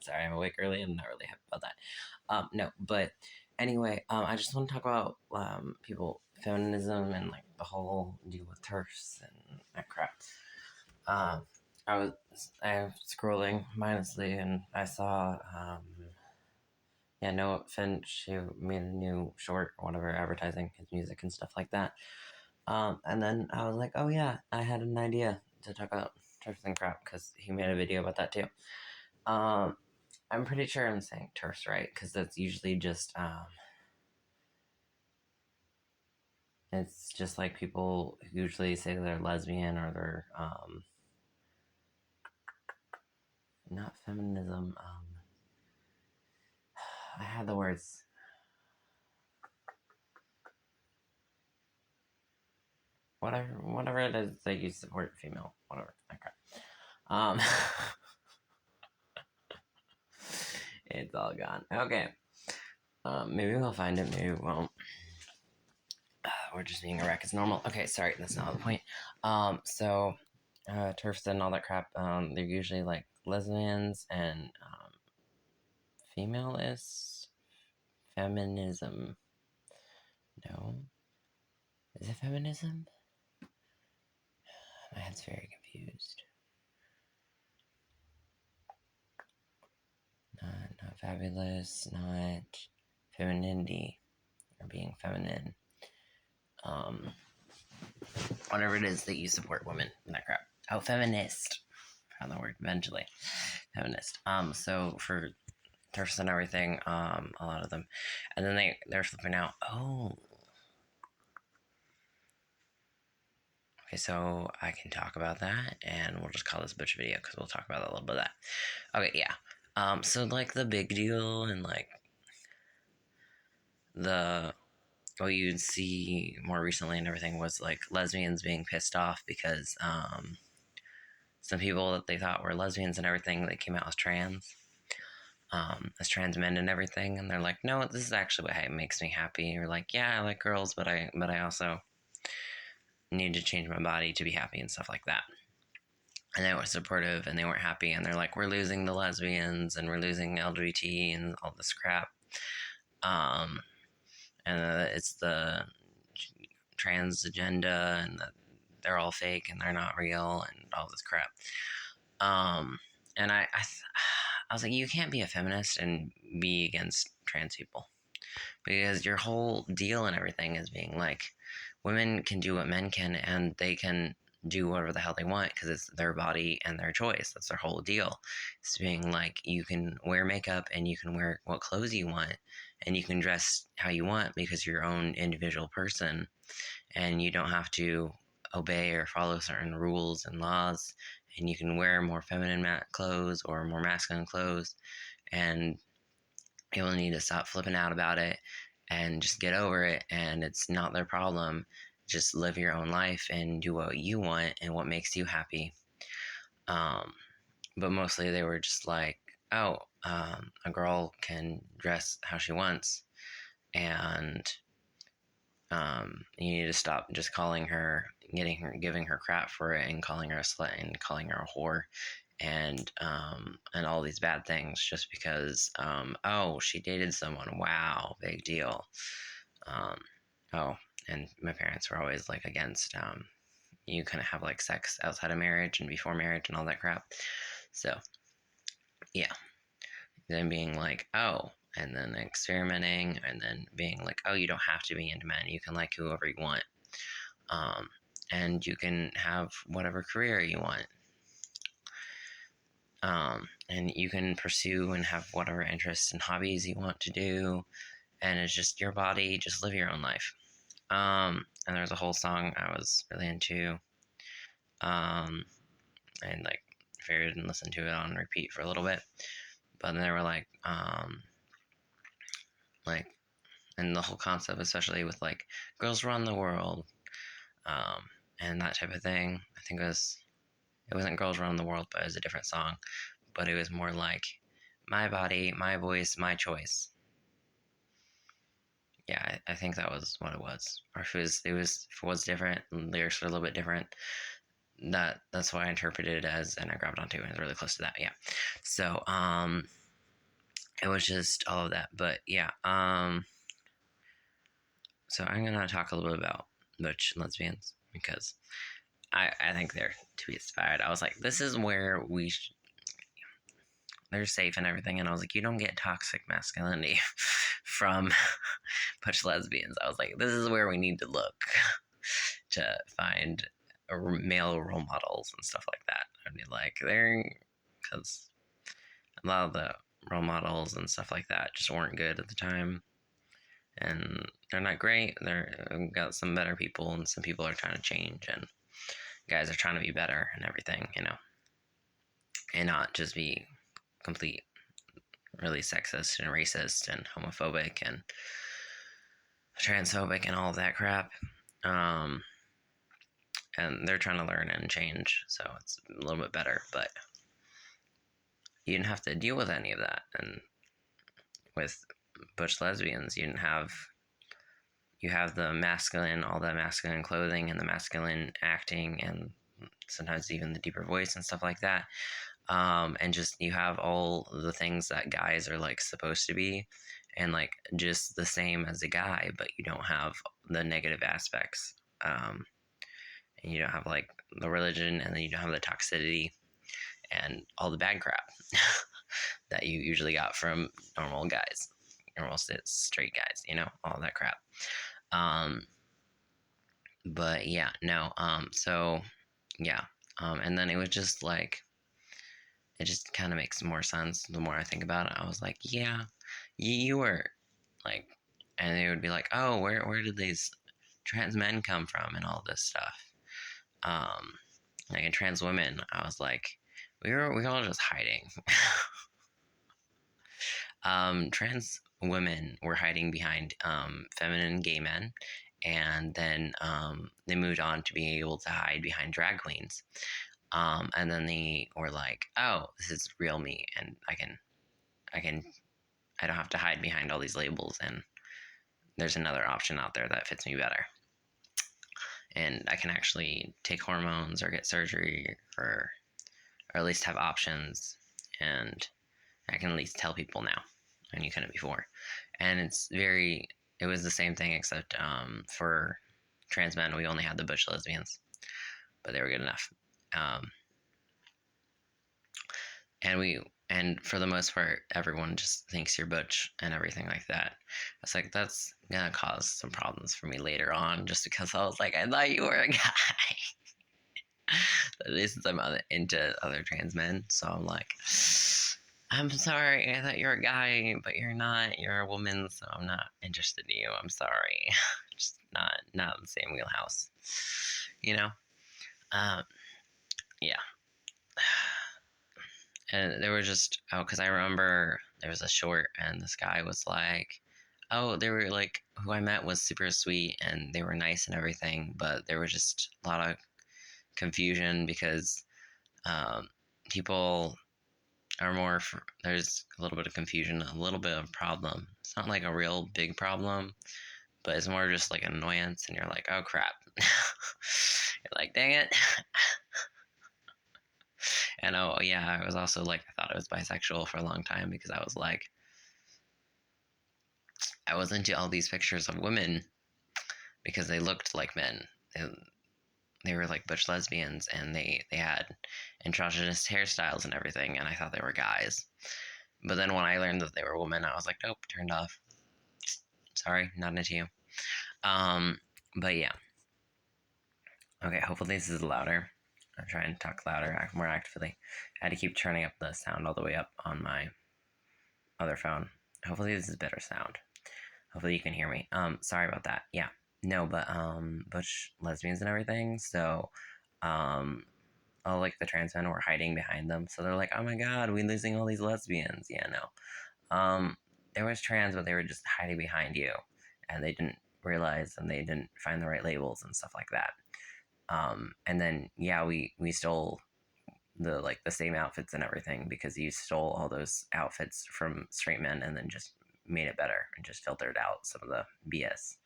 Sorry, I'm awake early and not really happy about that. No, but anyway, I just want to talk about feminism and like the whole deal with terfs and that crap. I was scrolling mindlessly and I saw NAOHFINCE, she made a new short or whatever advertising his music and stuff like that. And then I was like, oh yeah, I had an idea to talk about terfs and crap because he made a video about that too. I'm pretty sure I'm saying terfs right because that's usually just it's just like people who usually say they're lesbian or they're not feminism. I had the words. Whatever it is that you support female, whatever. Okay. It's all gone. Okay. Maybe we'll find it. Maybe we won't. We're just being a wreck. It's normal. Okay, sorry, that's not the point. Terfs and all that crap. They're usually like lesbians and femalist feminism. No, is it feminism? My head's very confused. Not fabulous. Not femininity or being feminine. Whatever it is that you support women and that crap. Oh, feminist. Found the word eventually. Feminist. So for terfs and everything, a lot of them, and then they're flipping out. Oh, okay. So I can talk about that, and we'll just call this Butch video because we'll talk about a little bit of that. Okay, yeah. So like the big deal and like what you'd see more recently and everything was like lesbians being pissed off because some people that they thought were lesbians and everything, they came out as trans men and everything, and they're like, no, this is actually what makes me happy. You're like, yeah, I like girls, but I also need to change my body to be happy and stuff like that. And they were supportive and they weren't happy, and they're like, we're losing the lesbians and we're losing LGBT and all this crap. It's the trans agenda and they're all fake and they're not real and all this crap. And I was like, you can't be a feminist and be against trans people, because your whole deal and everything is being like, women can do what men can and they can do whatever the hell they want because it's their body and their choice. That's their whole deal. It's being like, you can wear makeup and you can wear what clothes you want and you can dress how you want because you're your own individual person, and you don't have to obey or follow certain rules and laws, and you can wear more feminine clothes or more masculine clothes, and people need to stop flipping out about it and just get over it, and it's not their problem. Just live your own life and do what you want and what makes you happy. But mostly they were just like, oh, a girl can dress how she wants, and you need to stop just calling her, giving her crap for it, and calling her a slut and calling her a whore, and all these bad things just because oh, she dated someone, wow, big deal. And my parents were always like against you kind of have like sex outside of marriage and before marriage and all that crap. So yeah, then being like, oh, and then experimenting, and then being like, oh, you don't have to be into men, you can like whoever you want, and you can have whatever career you want, and you can pursue and have whatever interests and hobbies you want to do, and it's just your body, just live your own life. And there's a whole song I was really into, and like figured and listened to it on repeat for a little bit, but then they were like, and the whole concept, especially with like girls run the world, and that type of thing. I think it wasn't Girls Run the World, but it was a different song, but it was more like my body, my voice, my choice. Yeah, I think that was what it was. Or if it was different, lyrics were a little bit different. That's why I interpreted it as, and I grabbed onto it, and it's really close to that. Yeah. So it was just all of that. But yeah, so I'm gonna talk a little bit about butch lesbians because I think they're to be inspired. I was like, this is where they're safe and everything, and I was like, you don't get toxic masculinity from butch lesbians. I was like, this is where we need to look to find male role models and stuff like that. I'd be like, because a lot of the role models and stuff like that just weren't good at the time, and they're not great. They've got some better people, and some people are trying to change, and guys are trying to be better and everything, and not just be complete really sexist and racist and homophobic and transphobic and all of that crap. And they're trying to learn and change, so it's a little bit better, but you didn't have to deal with any of that. And with butch lesbians, you have the masculine, all that masculine clothing and the masculine acting, and sometimes even the deeper voice and stuff like that. And just you have all the things that guys are like supposed to be, and like just the same as a guy, but you don't have the negative aspects. And you don't have like the religion, and then you don't have the toxicity and all the bad crap that you usually got from normal guys, normal straight guys, all that crap. But yeah, no. So yeah. And then it was just like, it just kind of makes more sense the more I think about it. I was like, yeah, you were like, and they would be like, oh, where did these trans men come from and all this stuff. Like in trans women, I was like, we were all just hiding. Trans women were hiding behind feminine gay men, and then they moved on to being able to hide behind drag queens. And then they were like, oh, this is real me, and I don't have to hide behind all these labels, and there's another option out there that fits me better. And I can actually take hormones or get surgery, or at least have options, and I can at least tell people now, and you couldn't before. And it was the same thing, except for trans men, we only had the butch lesbians, but they were good enough. And for the most part, everyone just thinks you're butch and everything like that. It's like, that's gonna cause some problems for me later on, just because I was like, I thought you were a guy. At least I'm into other trans men, so I'm like, I'm sorry, I thought you were a guy, but you're not. You're a woman, so I'm not interested in you. I'm sorry. Just not in the same wheelhouse, Yeah. And they were just, because I remember there was a short, and this guy was like, oh, they were like, who I met was super sweet, and they were nice and everything, but there was just a lot of confusion because people are more, there's a little bit of confusion, a little bit of problem. It's not like a real big problem, but it's more just like an annoyance, and you're like, oh crap. You're like, dang it. And oh yeah, I was also like, I thought I was bisexual for a long time, because I was like, I was into all these pictures of women because they looked like men. They were like butch lesbians, and they had androgynous hairstyles and everything, and I thought they were guys. But then when I learned that they were women, I was like, nope, turned off. Sorry, not into you. But yeah. Okay, hopefully this is louder. I'm trying to talk louder, more actively. I had to keep turning up the sound all the way up on my other phone. Hopefully this is better sound. Hopefully you can hear me. Sorry about that. Yeah. No, but butch lesbians and everything. So, all like the trans men were hiding behind them. So they're like, oh my god, we're losing all these lesbians. Yeah, no. There was trans, but they were just hiding behind you, and they didn't realize, and they didn't find the right labels and stuff like that. And then yeah, we stole the same outfits and everything, because you stole all those outfits from straight men and then just made it better and just filtered out some of the BS.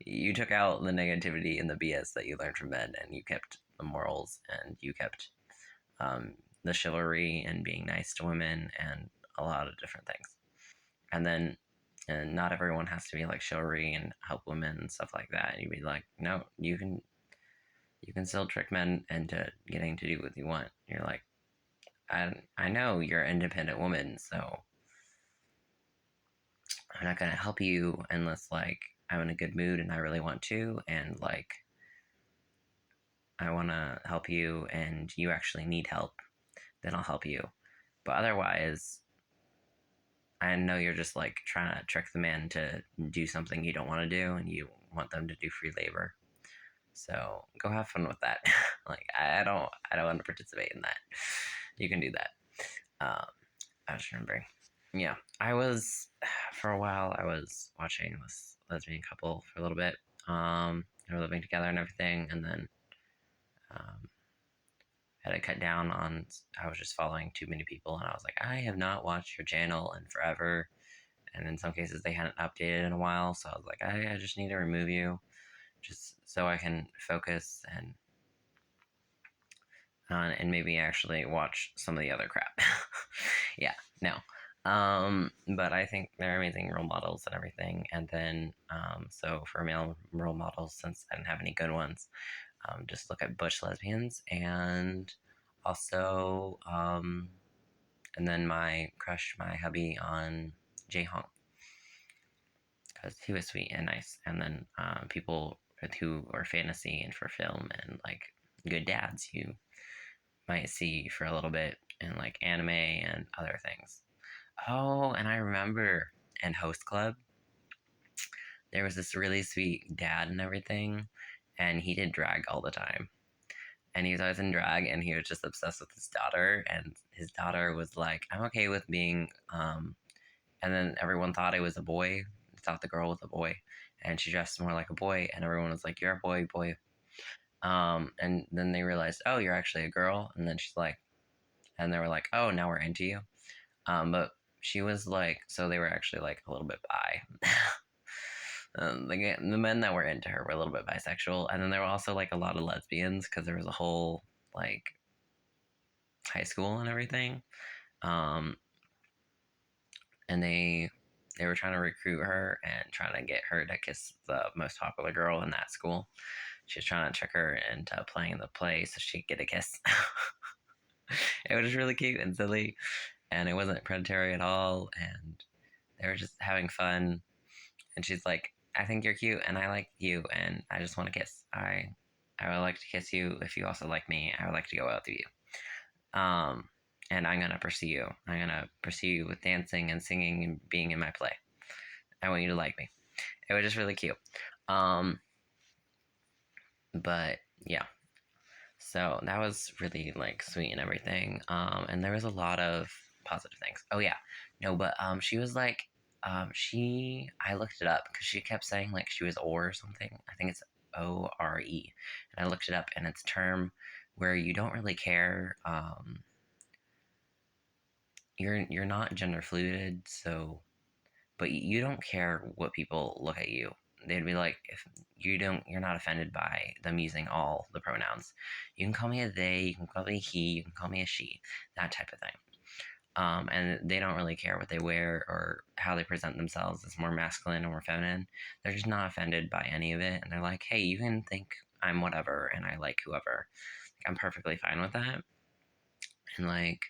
You took out the negativity and the BS that you learned from men, and you kept the morals, and you kept the chivalry and being nice to women and a lot of different things. And then and not everyone has to be like chivalry and help women and stuff like that. And you'd be like, no, you can still trick men into getting to do what you want. You're like, I know you're an independent woman, so I'm not gonna help you unless like I'm in a good mood and I really want to, and like I want to help you and you actually need help, then I'll help you. But otherwise, I know you're just like trying to trick the man to do something you don't want to do, and you want them to do free labor. So go have fun with that. Like I don't want to participate in that. You can do that. I was remembering. Yeah, I was for a while. I was watching this lesbian couple for a little bit. They were living together and everything, and then um, had to cut down on. I was just following too many people, and I was like, I have not watched your channel in forever. And in some cases, they hadn't updated in a while, so I was like, I just need to remove you, just so I can focus and maybe actually watch some of the other crap. Yeah, no. But I think they're amazing role models and everything. And then, so for male role models, since I didn't have any good ones, just look at Butch lesbians and also, and then my crush, my hubby on J Hong, because he was sweet and nice. And then people who are fantasy and for film and like good dads you might see for a little bit in like anime and other things. Oh, and I remember in Host Club, there was this really sweet dad and everything, and he did drag all the time. And he was always in drag, and he was just obsessed with his daughter. And his daughter was like, I'm okay with being, and then everyone thought it was a boy, thought the girl was a boy, and she dressed more like a boy, and everyone was like, you're a boy, boy. And then they realized, oh, you're actually a girl. And then she's like, and they were like, oh, now we're into you. But she was like, so they were actually like a little bit bi. The men that were into her were a little bit bisexual, and then there were also like a lot of lesbians because there was a whole like high school and everything. Um, and they were trying to recruit her and trying to get her to kiss the most popular girl in that school. She was trying to trick her into playing the play so she'd get a kiss. It was really cute and silly, and it wasn't predatory at all, and they were just having fun. And she's like, I think you're cute and I like you and I just want to kiss. I would like to kiss you if you also like me. I would like to go out with you. And I'm gonna pursue you. I'm gonna pursue you with dancing and singing and being in my play. I want you to like me. It was just really cute. But yeah. So that was really like sweet and everything. And there was a lot of positive things. Oh yeah. No, but she was like I looked it up because she kept saying like she was or something. I think it's ORE. And I looked it up and it's a term where you don't really care. You're not gender fluid, so but you don't care what people look at you. They'd be like, if you're not offended by them using all the pronouns. You can call me a they, you can call me a he, you can call me a she, that type of thing. And they don't really care what they wear or how they present themselves as more masculine or more feminine. They're just not offended by any of it, and they're like, hey, you can think I'm whatever, and I like whoever. I'm perfectly fine with that. And like,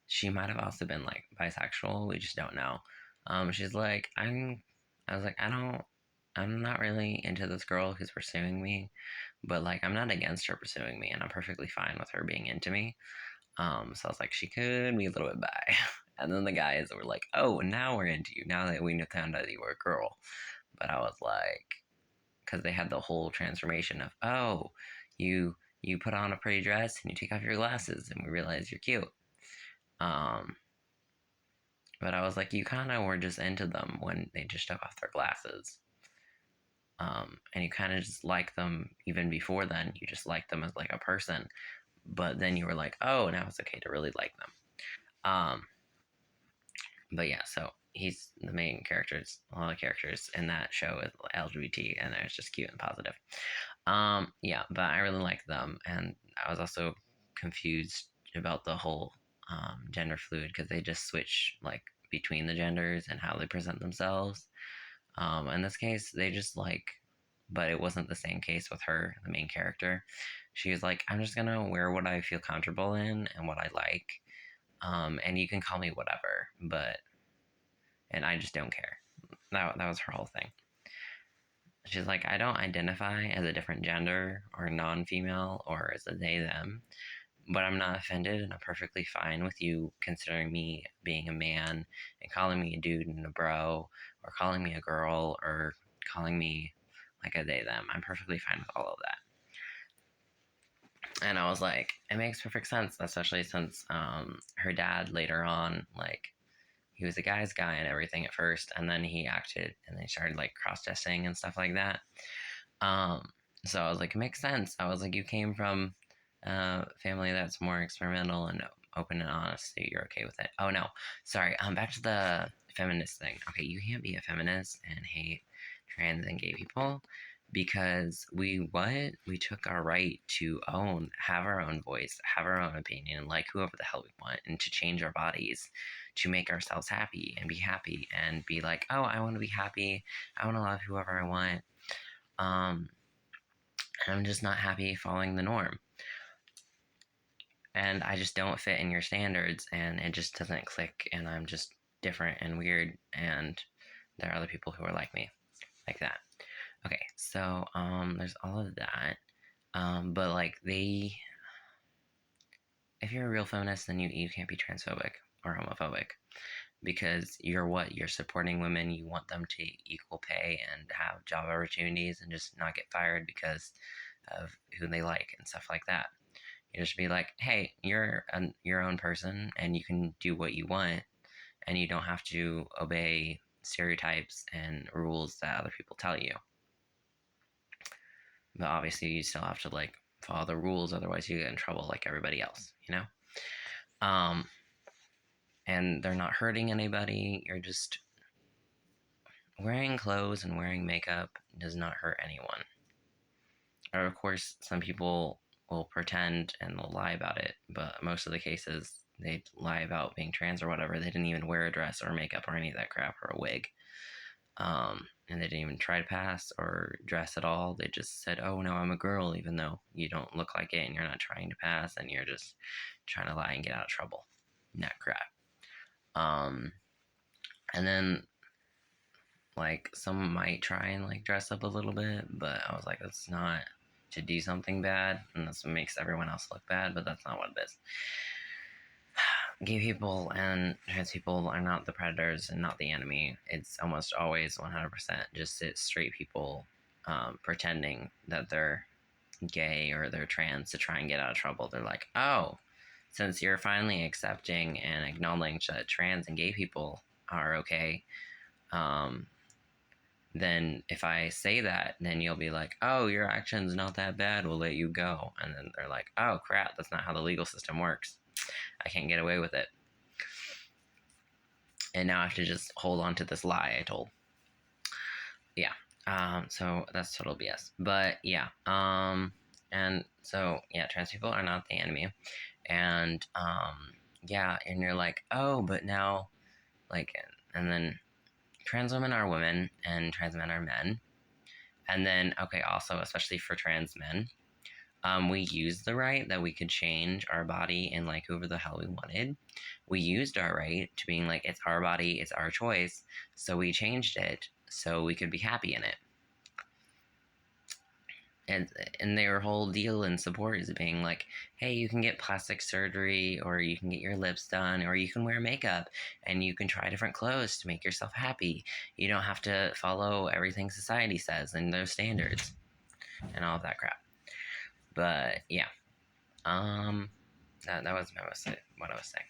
she might have also been like bisexual. We just don't know. She's like, I was like, I'm not really into this girl who's pursuing me, but like, I'm not against her pursuing me, and I'm perfectly fine with her being into me. So I was like, she could be a little bit bi. And then the guys were like, oh, now we're into you. Now that we found out you were a girl. But I was like, because they had the whole transformation of, oh, you put on a pretty dress and you take off your glasses and we realize you're cute. But I was like, you kind of were just into them when they just took off their glasses. And you kind of just like them even before then. You just like them as like a person. But then you were like, oh, now it's okay to really like them. But yeah, so he's the main characters. A lot of characters in that show is LGBT, and it's just cute and positive. Yeah, but I really like them, and I was also confused about the whole gender fluid because they just switch like between the genders and how they present themselves. In this case, they just like, but it wasn't the same case with her, the main character. She was like, I'm just gonna wear what I feel comfortable in and what I like, and you can call me whatever, and I just don't care. That was her whole thing. She's like, I don't identify as a different gender or non-female or as a they them, but I'm not offended and I'm perfectly fine with you considering me being a man and calling me a dude and a bro, or calling me a girl, or calling me like a they them. I'm perfectly fine with all of that. And I was like, it makes perfect sense, especially since her dad later on, like, he was a guy's guy and everything at first, and then he acted and they started like cross-dressing and stuff like that. So I was like, it makes sense. I was like, you came from a family that's more experimental and open and honest, so you're okay with it. Oh no, sorry. Back to the feminist thing. Okay, you can't be a feminist and hate trans and gay people because we took our right to have our own voice, have our own opinion, like whoever the hell we want, and to change our bodies to make ourselves happy and be like, oh, I want to be happy. I want to love whoever I want. And I'm just not happy following the norm. And I just don't fit in your standards and it just doesn't click and I'm just different and weird and there are other people who are like me. Like that. Okay, so there's all of that. But like if you're a real feminist, then you can't be transphobic or homophobic because you're supporting women. You want them to equal pay and have job opportunities and just not get fired because of who they like and stuff like that. You just be like, hey, you're your own person and you can do what you want and you don't have to obey stereotypes and rules that other people tell you. But obviously you still have to like follow the rules, otherwise you get in trouble like everybody else, you know? And they're not hurting anybody. You're just wearing clothes and wearing makeup does not hurt anyone. Or of course, some people will pretend and they'll lie about it, but most of the cases they lie about being trans or whatever. They didn't even wear a dress or makeup or any of that crap or a wig. And they didn't even try to pass or dress at all. They just said, oh no, I'm a girl, even though you don't look like it and you're not trying to pass and you're just trying to lie and get out of trouble. That crap. And then like some might try and like dress up a little bit, but I was like, that's not to do something bad, and that's what makes everyone else look bad, but that's not what it is. Gay people and trans people are not the predators and not the enemy. It's almost always 100% just straight people pretending that they're gay or they're trans to try and get out of trouble. They're like, oh, since you're finally accepting and acknowledging that trans and gay people are okay, then if I say that, then you'll be like, oh, your action's not that bad, we'll let you go. And then they're like, oh, crap, that's not how the legal system works. I can't get away with it. And now I have to just hold on to this lie I told. Yeah. So that's total BS. But yeah. And so, yeah, trans people are not the enemy. And, yeah, and you're like, oh, but now, like, and then trans women are women and trans men are men. And then, okay, also, especially for trans men, we used the right that we could change our body and like whoever the hell we wanted. We used our right to being like, it's our body, it's our choice. So we changed it so we could be happy in it. And their whole deal and support is being like, hey, you can get plastic surgery or you can get your lips done or you can wear makeup and you can try different clothes to make yourself happy. You don't have to follow everything society says and those standards and all of that crap. But yeah, that was what I was saying.